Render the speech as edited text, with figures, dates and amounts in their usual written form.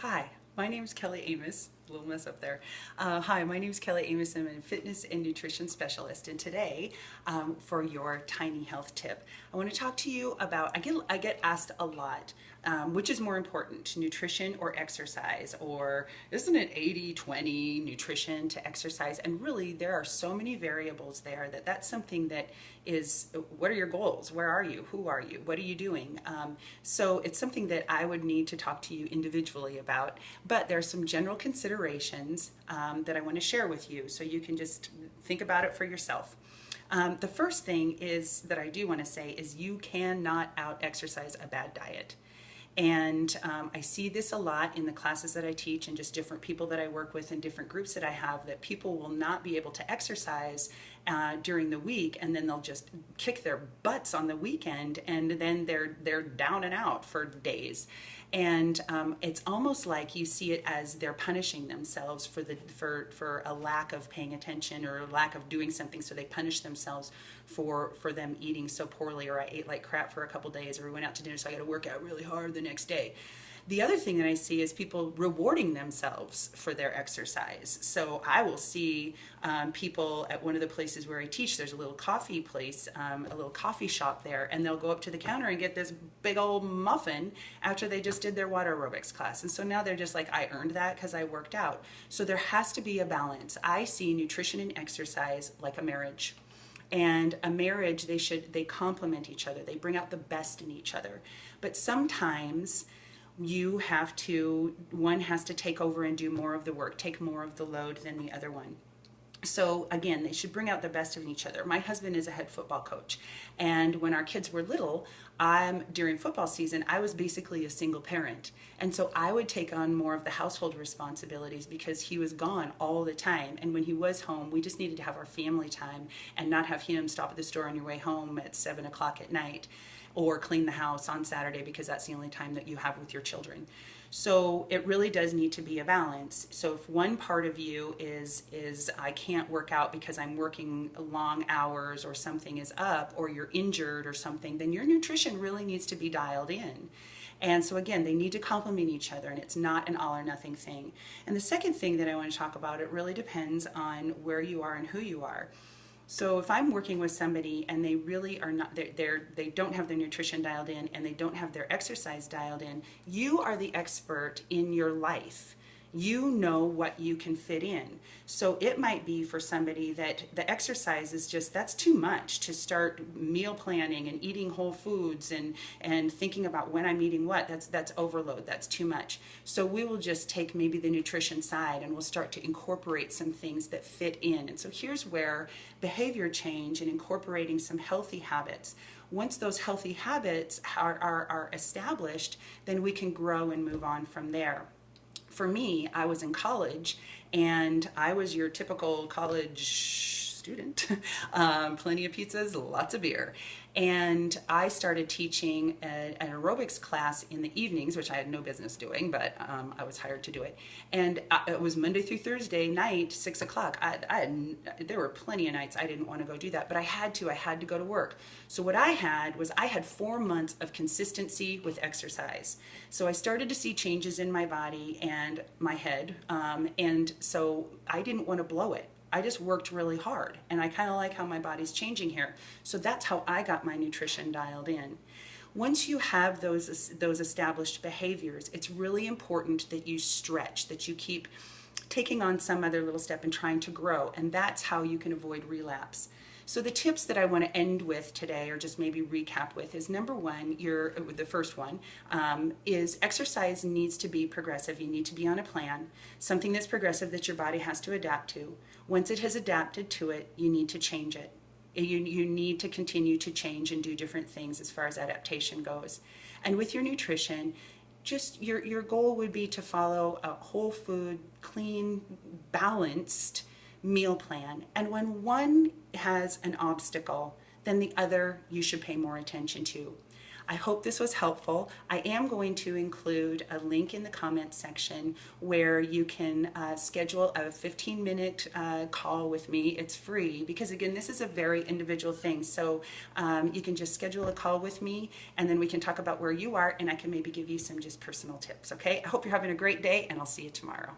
Hi, my name is Kelly Amos. A little mess up there. Hi, my name is Kelly Amos. I'm a fitness and nutrition specialist, and today, for your tiny health tip, I want to talk to you about. I get asked a lot, which is more important, nutrition or exercise, or isn't it 80-20 nutrition to exercise? And really, there are so many variables there that's something that is. What are your goals? Where are you? Who are you? What are you doing? So it's something that I would need to talk to you individually about. But there are some general considerations that I want to share with you so you can just think about it for yourself. The first thing is that I do want to say is you cannot out exercise a bad diet. And I see this a lot in the classes that I teach and just different people that I work with and different groups that I have, that people will not be able to exercise during the week, and then they'll just kick their butts on the weekend, and then they're down and out for days. And it's almost like you see it as they're punishing themselves for a lack of paying attention or a lack of doing something, so they punish themselves for them eating so poorly, or I ate like crap for a couple days, or we went out to dinner so I got to work out really hard the next day. The other thing that I see is people rewarding themselves for their exercise. So I will see people at one of the places where I teach, there's a little coffee place, a little coffee shop there, and they'll go up to the counter and get this big old muffin after they just did their water aerobics class. And so now they're just like, I earned that because I worked out. So there has to be a balance. I see nutrition and exercise like a marriage. And a marriage, they complement each other. They bring out the best in each other. But sometimes one has to take over and do more of the work, take more of the load than the other one. So again, they should bring out the best of each other. My husband is a head football coach, and when our kids were little, during football season, I was basically a single parent, and so I would take on more of the household responsibilities because he was gone all the time. And when he was home, we just needed to have our family time and not have him stop at the store on your way home at 7 o'clock at night, or clean the house on Saturday because that's the only time that you have with your children. So it really does need to be a balance. So if one part of you is I can't work out because I'm working long hours or something is up, or you're injured or something, then your nutrition really needs to be dialed in. And so again, they need to complement each other, and it's not an all or nothing thing. And the second thing that I want to talk about, it really depends on where you are and who you are. So if I'm working with somebody and they really are not, they don't have their nutrition dialed in and they don't have their exercise dialed in, you are the expert in your life. You know what you can fit in. So it might be for somebody that the exercise is just, that's too much to start meal planning and eating whole foods and thinking about when I'm eating what. That's overload. That's too much. So we will just take maybe the nutrition side and we'll start to incorporate some things that fit in. And so here's where behavior change and incorporating some healthy habits. Once those healthy habits are established, then we can grow and move on from there. For me, I was in college, and I was your typical college student. Plenty of pizzas, lots of beer. And I started teaching an aerobics class in the evenings, which I had no business doing, but I was hired to do it. And it was Monday through Thursday night, 6 o'clock. There were plenty of nights I didn't want to go do that, but I had to go to work. So what I had 4 months of consistency with exercise. So I started to see changes in my body and my head. And so I didn't want to blow it. I just worked really hard, and I kind of like how my body's changing here. So that's how I got my nutrition dialed in. Once you have those established behaviors, it's really important that you stretch, that you keep taking on some other little step and trying to grow, and that's how you can avoid relapse. So the tips that I want to end with today, or just maybe recap with, is number one, the first one, is exercise needs to be progressive. You need to be on a plan, something that's progressive that your body has to adapt to. Once it has adapted to it, you need to change it. You need to continue to change and do different things as far as adaptation goes. And with your nutrition, just your goal would be to follow a whole food, clean, balanced meal plan. And when one has an obstacle, then the other you should pay more attention to. I hope this was helpful. I am going to include a link in the comments section where you can schedule a 15-minute call with me. It's free because, again, this is a very individual thing. So you can just schedule a call with me, and then we can talk about where you are, and I can maybe give you some just personal tips. Okay? I hope you're having a great day, and I'll see you tomorrow.